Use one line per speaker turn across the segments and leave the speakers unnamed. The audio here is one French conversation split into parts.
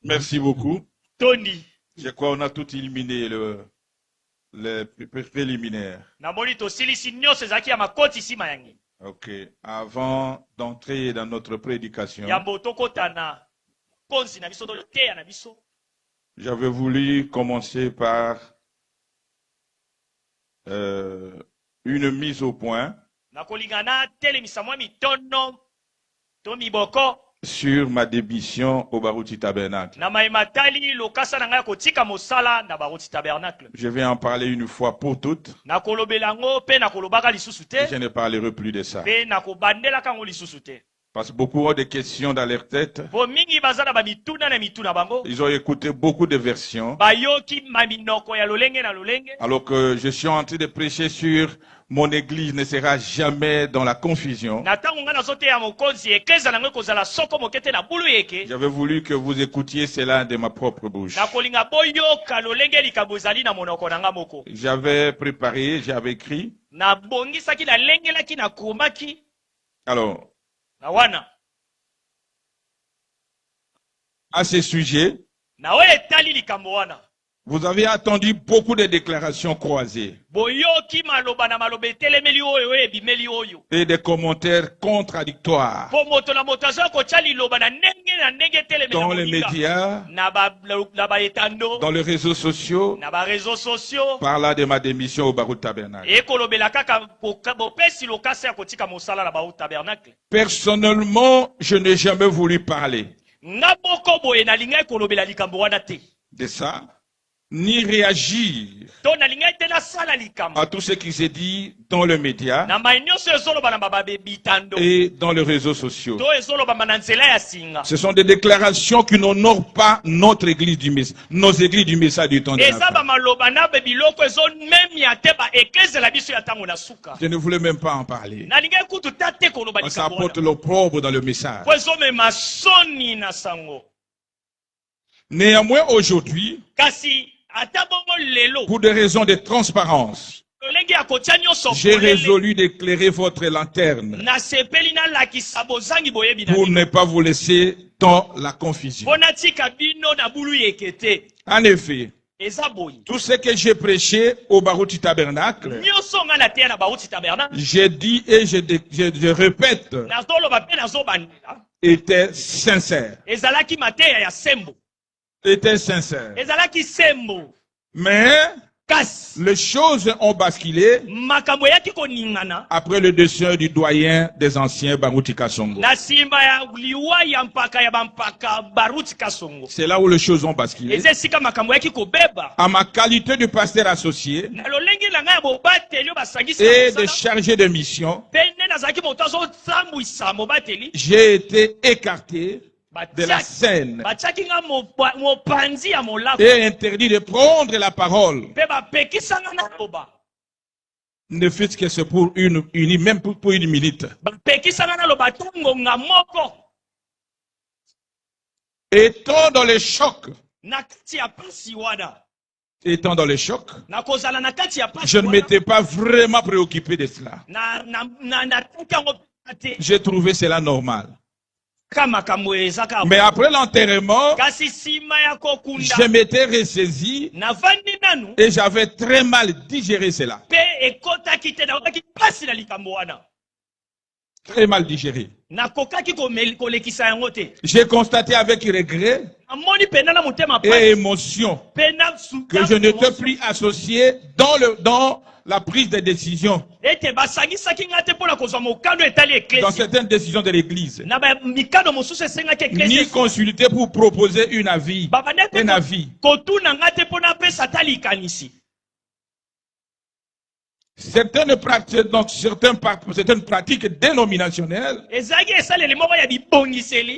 Merci beaucoup.
Tony.
Je crois qu'on a tout éliminé les préliminaires.
Namoni tosilisi nyonso ezalaki ya makoti nsima yangi.
Ok. Avant d'entrer dans notre prédication,
Yambo tokota na konzi na biso teya na biso.
j'avais voulu commencer par une mise au point
Nakolingana telemisa mwa mitono to miboko
sur ma démission au Barouti Tabernacle.
na maimatali lokasa na ngai kotika mosala na Barouti Tabernacle.
Je vais en parler une fois pour toutes.
Nakolobela ngo pe nakolobaka lisusu te.
Je ne parlerai plus de ça.
Pe nakobandelaka ngo lisusu te.
Parce que beaucoup ont des questions dans leur tête.
Po mingi baza na bamituna na mituna bango.
Ils ont écouté beaucoup de versions.
Bayoki maminoko ya lolenge na lolenge.
Alors que je suis en train de prêcher sur mon église ne sera jamais dans la confusion. J'avais voulu que vous écoutiez cela de ma propre bouche. J'avais préparé, j'avais écrit. Alors, à ce sujet, vous avez attendu beaucoup de déclarations croisées et des commentaires contradictoires dans les médias, dans les réseaux sociaux, parlant de ma démission au Barouti Tabernacle. Personnellement, je n'ai jamais voulu parler de ça, ni réagir à tout ce qui s'est dit dans le média et dans les réseaux sociaux. Ce sont des déclarations qui n'honorent pas notre église du message, nos églises du message du temps de la fin. Je ne voulais même pas en parler. Ça apporte l'opprobre dans le message. Néanmoins, aujourd'hui, pour des raisons de transparence, j'ai résolu d'éclairer votre lanterne pour ne pas vous laisser dans la confusion. En effet, tout ce que j'ai prêché au Barouti Tabernacle, j'ai dit et je répète, était sincère. Était sincère. Mais les choses ont basculé après le décès du doyen des anciens Barouti Kasongo. C'est là où les choses ont basculé. À ma qualité de pasteur associé et de chargé de mission, j'ai été écarté de la scène et interdit de prendre la parole, ne fût-ce que c'est pour même pour une minute. Étant dans le choc, je ne m'étais pas vraiment préoccupé de cela. J'ai trouvé cela normal. Mais après l'enterrement, je m'étais ressaisi et j'avais très mal digéré cela. Très mal digéré. J'ai constaté avec regret et émotion que je n'étais plus associé dans la prise de décision dans certaines décisions de l'église, ni consulté pour proposer un avis. Certaines pratiques dénominationnelles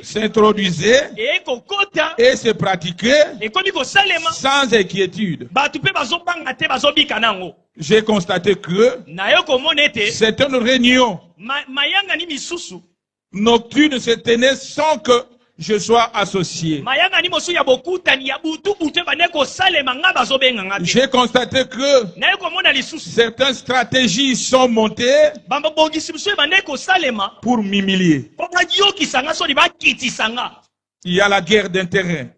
s'introduisaient et se pratiquaient sans inquiétude. J'ai constaté que certaines réunions nocturnes se tenaient sans que je sois associé. J'ai constaté que certaines stratégies sont montées pour m'humilier. Il y a la guerre d'intérêt,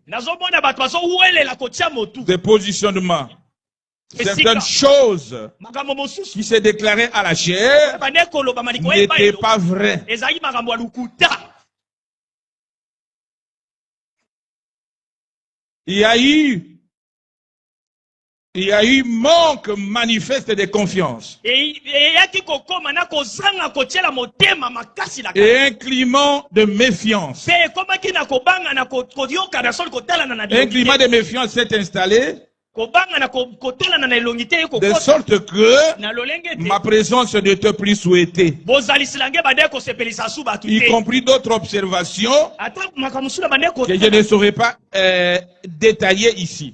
des positionnements, certaines choses qui se déclaraient à la chair n'étaient pas vraies. Il y a eu manque manifeste de confiance. Et un climat de méfiance. Un climat de méfiance s'est installé. De sorte que ma présence n'était plus souhaitée. Y compris d'autres observations que je ne saurais pas détailler ici.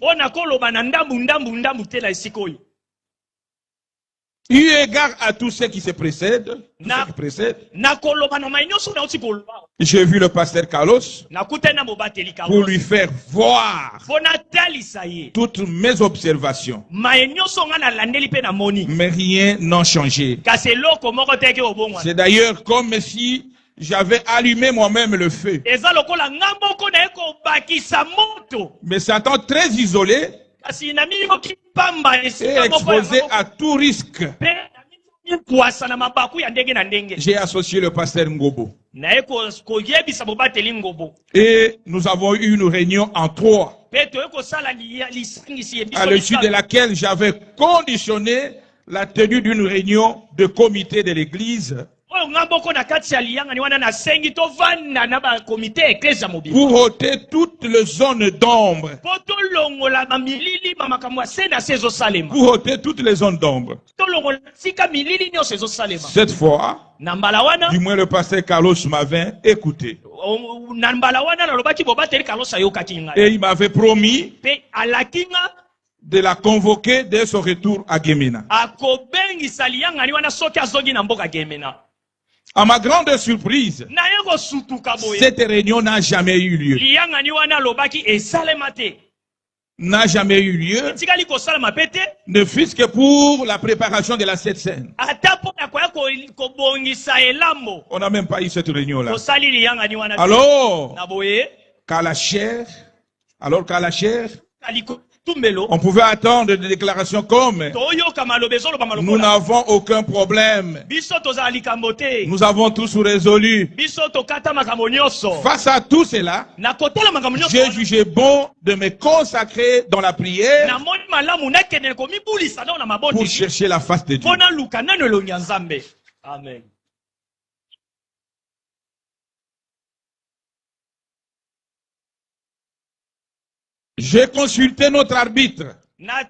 Eu égard à tout ce qui se précède, j'ai vu le pasteur Carlos pour lui faire voir toutes mes observations. Mais rien n'a changé. C'est d'ailleurs comme si j'avais allumé moi-même le feu. Mais Satan très isolé et exposé à tout risque. J'ai associé le pasteur Ngobo. Et nous avons eu une réunion en 3, à l'issue de laquelle j'avais conditionné la tenue d'une réunion de comité de l'église pour ôter toutes les zones d'ombre. Pour ôter toutes les zones d'ombre. Cette fois, du moins le pasteur Carlos m'avait écouté. Et il m'avait promis de la convoquer dès son retour à Gemena. À ma grande surprise, cette réunion n'a jamais eu lieu. N'a jamais eu lieu, ne fût-ce que pour la préparation de la Sainte Seine. On n'a même pas eu cette réunion-là. Alors qu'à la chair, on pouvait attendre des déclarations comme nous n'avons aucun problème. Nous avons tous résolu. Face à tout cela, j'ai jugé bon de me consacrer dans la prière pour chercher la face de Dieu. Amen. J'ai consulté notre arbitre, le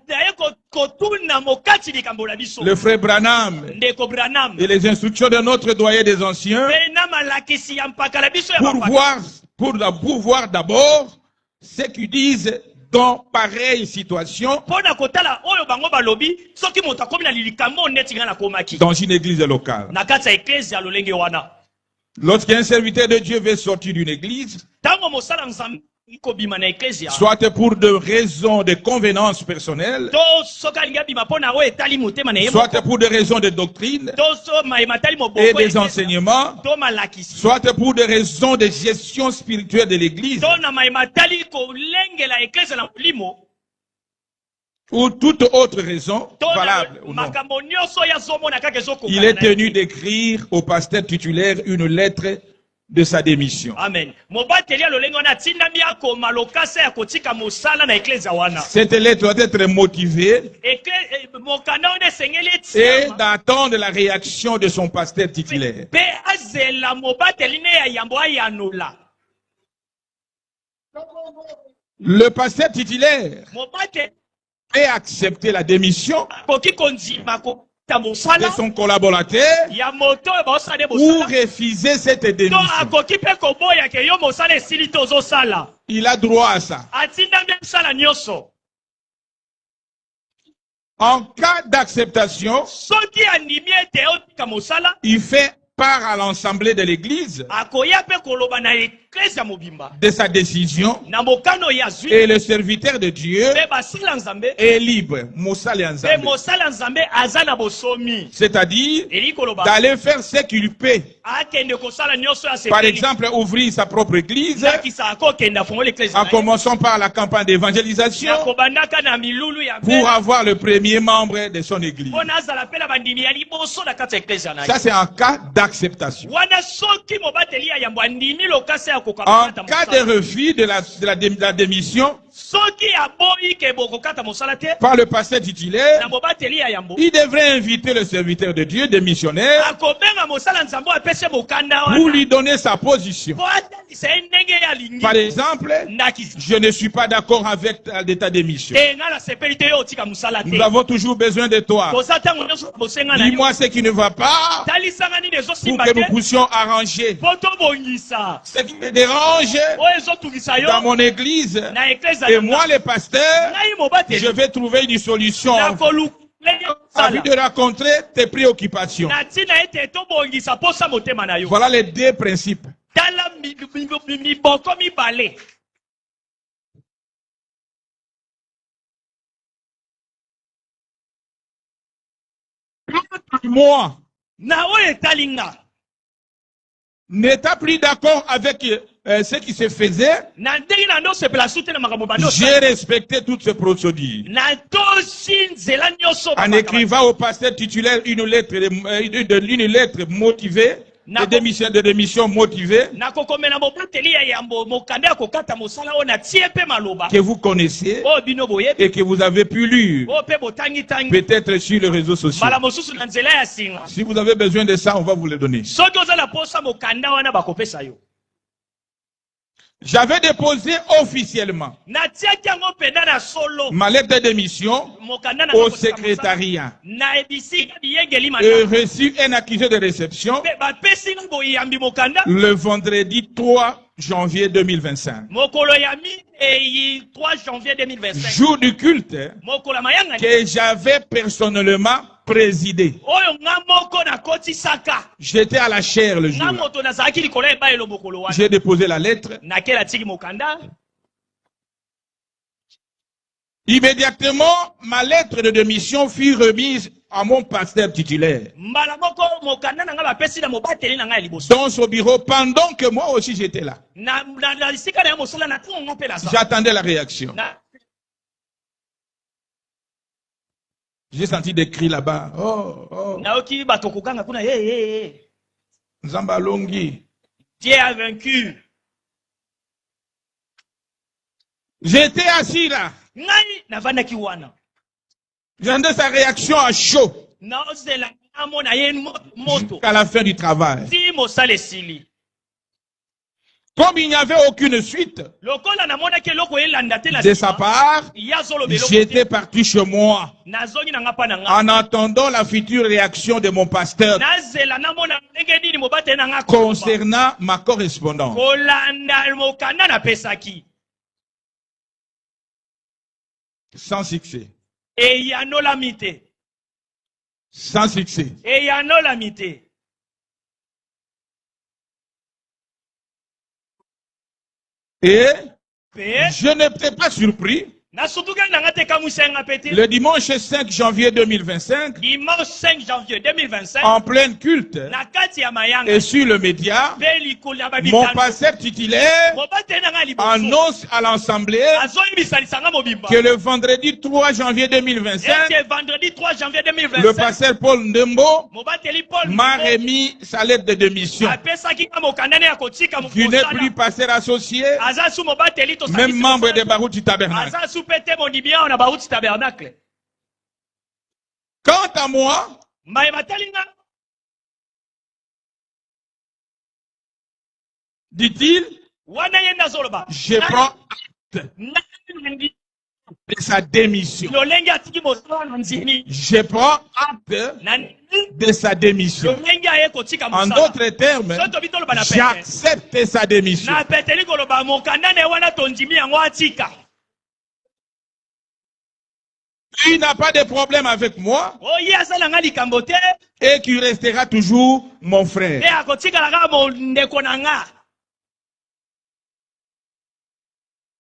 frère Branham, et les instructions de notre doyen des anciens pour voir d'abord ce qu'ils disent dans pareille situation dans une église locale. Lorsqu'un serviteur de Dieu veut sortir d'une église, soit pour des raisons de convenance personnelle, soit pour des raisons de doctrine et des enseignements, soit pour des raisons de gestion spirituelle de l'église, ou toute autre raison valable ou non, il est tenu d'écrire au pasteur titulaire une lettre de sa démission. Amen. Cette lettre doit être motivée et d'attendre la réaction de son pasteur titulaire. Le pasteur titulaire peut accepter la démission de son collaborateur ou refuser cette démission. Il a droit à ça. En cas d'acceptation, il fait part à l'assemblée de l'église de sa décision et le serviteur de Dieu est libre. C'est-à-dire d'aller faire ce qu'il peut. Par exemple, ouvrir sa propre église en commençant par la campagne d'évangélisation pour avoir le premier membre de son église. Ça, c'est un cas d'acceptation. En cas de refus de la démission par le pasteur titulaire, il devrait inviter le serviteur de Dieu, démissionnaire, pour lui donner sa position. Par exemple, je ne suis pas d'accord avec l'état d'émission. Nous avons toujours besoin de toi. Dis-moi ce qui ne va pas pour que nous puissions arranger ce qui me dérange dans mon église. Et moi, le pasteur, je vais trouver une solution afin de rencontrer tes préoccupations. Voilà les deux principes. Moi, n'étant plus d'accord avec ce qui se faisait, j'ai respecté toutes ces procédures. En écrivant au pasteur titulaire une lettre motivée, de démission motivée, que vous connaissez et que vous avez pu lire, peut-être sur les réseaux sociaux. Si vous avez besoin de ça, on va vous le donner. J'avais déposé officiellement ma lettre de démission au secrétariat et reçu un accusé de réception le vendredi 3 janvier 2025. Jour du culte que j'avais personnellement présidé. J'étais à la chaire le jour. J'ai déposé la lettre. Immédiatement, ma lettre de démission fut remise à mon pasteur titulaire dans son bureau pendant que moi aussi j'étais là. J'attendais la réaction. J'ai senti des cris là-bas. Oh, oh. Zambalongi.
Dieu a vaincu.
J'étais assis là. J'attendais sa réaction à chaud. Jusqu'à la fin du travail. Comme il n'y avait aucune suite de sa part, j'étais parti chez moi en attendant la future réaction de mon pasteur concernant ma correspondance. Sans succès. Sans succès. Et je n'étais pas surpris. Le dimanche 5 janvier 2025, en plein culte et sur le média, mon pasteur titulaire annonce à l'Assemblée que le vendredi 3 janvier 2025, le pasteur Paul Ndembo m'a remis sa lettre de démission. Je n'ai plus pasteur associé, même membre de Barouti Tabernacle. Quant à moi, dit-il, je prends acte de sa démission. Je prends acte de sa démission. En d'autres termes, j'accepte sa démission. Il n'a pas de problème avec moi et qui restera toujours mon frère.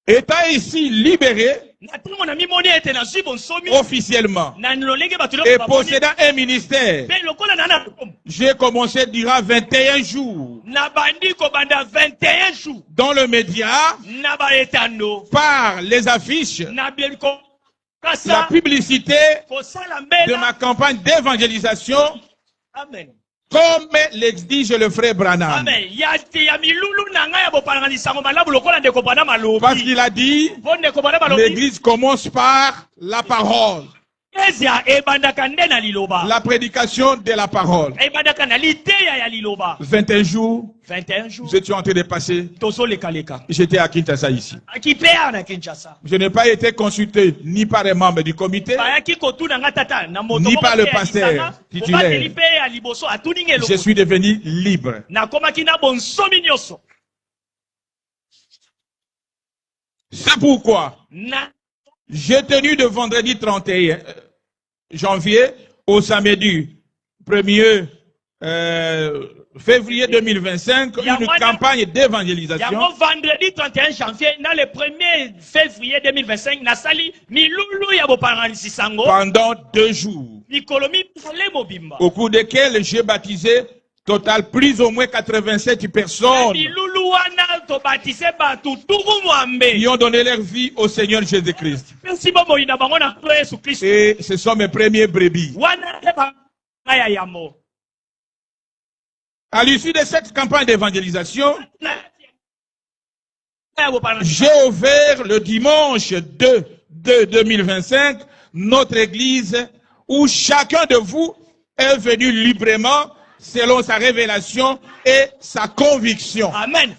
Étant ici libéré officiellement et possédant un ministère, j'ai commencé durant 21 jours dans le média, par les affiches, la publicité de ma campagne d'évangélisation. Amen. Comme l'exige le frère Branham. Parce qu'il a dit, l'église commence par la parole. La prédication de la parole. 21 jours, nous étions en train de passer. J'étais à Kinshasa ici. Je n'ai pas été consulté ni par les membres du comité, ni par le pasteur titulaire. Je suis devenu libre. C'est pourquoi j'ai tenu de vendredi 31 janvier au samedi 1er février 2025 une campagne d'évangélisation.
Vendredi 31 janvier, dans le 1er février 2025,
pendant 2 jours, au cours desquels j'ai baptisé total plus ou moins 87 personnes qui ont donné leur vie au Seigneur Jésus-Christ. Et ce sont mes premiers brebis. À l'issue de cette campagne d'évangélisation, j'ai ouvert le dimanche 2025 notre église où chacun de vous est venu librement selon sa révélation et sa conviction. Amen.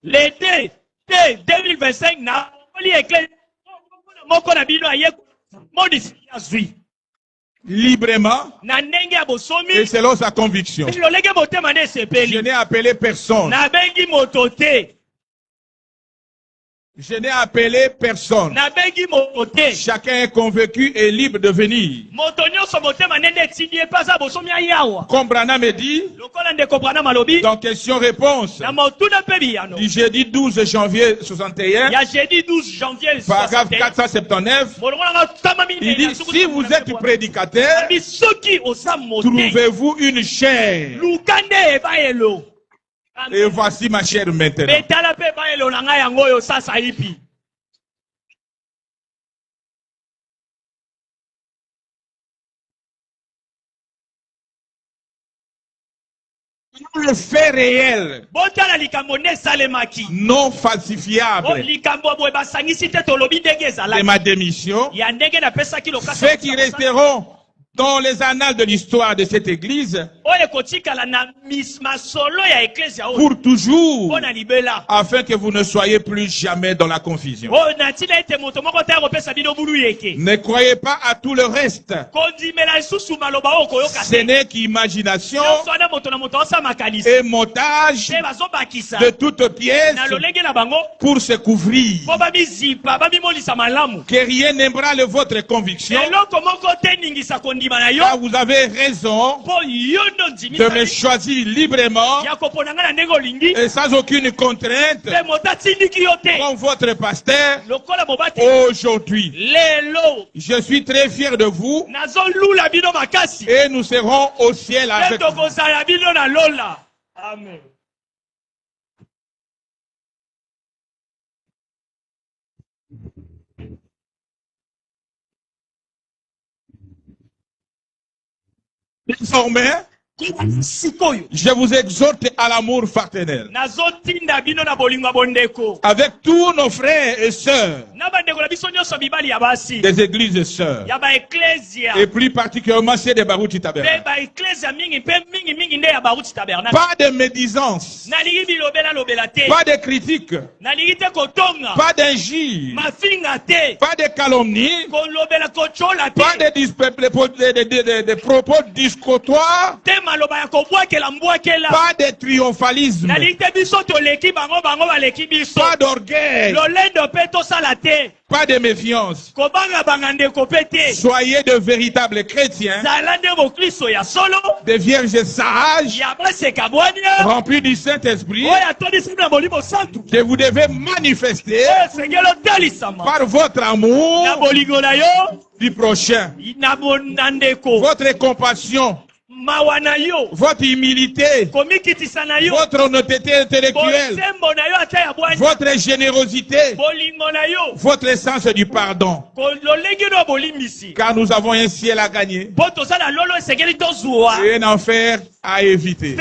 L'été 2025
librement et selon sa conviction. Je n'ai appelé personne. Je n'ai appelé personne. Chacun est convaincu et libre de venir. Comme Branham me dit, dans question-réponse, du jeudi 12 janvier 61, paragraphe 479, il dit, si vous êtes prédicateur, trouvez-vous une chair. Et voici ma chair maintenant. Le fait réel, non falsifiable de ma démission, fait qu'ils resteront dans les annales de l'histoire de cette église pour toujours, afin que vous ne soyez plus jamais dans la confusion. Ne croyez pas à tout le reste. Ce n'est qu'imagination et montage de toutes pièces pour se couvrir. Que rien n'ébranle votre conviction. Car vous avez raison de me choisir librement et sans aucune contrainte comme votre pasteur aujourd'hui. Je suis très fier de vous et nous serons au ciel avec vous. Amen. Désormais, je vous exhorte à l'amour fraternel avec tous nos frères et sœurs des églises sœurs et plus particulièrement ceux de Baruti Tabernacle. Pas de médisance, pas de critique, pas d'injure, pas de calomnie, pas de propos discotoires, Pas de triomphalisme. Pas d'orgueil. Pas de méfiance. Soyez de véritables chrétiens, des vierges sages, remplis du Saint-Esprit, que vous devez manifester par votre amour du prochain, votre compassion, votre humilité, votre honnêteté intellectuelle, votre générosité, votre sens du pardon. Car nous avons un ciel à gagner et un enfer à éviter.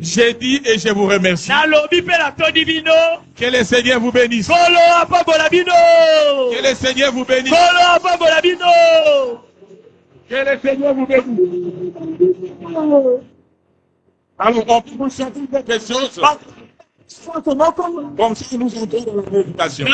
J'ai dit et je vous remercie. Que le Seigneur vous bénisse. Que le Seigneur vous bénisse. Que le Seigneur vous bénisse. Alors, on peut chanter quelque chose. Comme si nous entrons dans la méditation.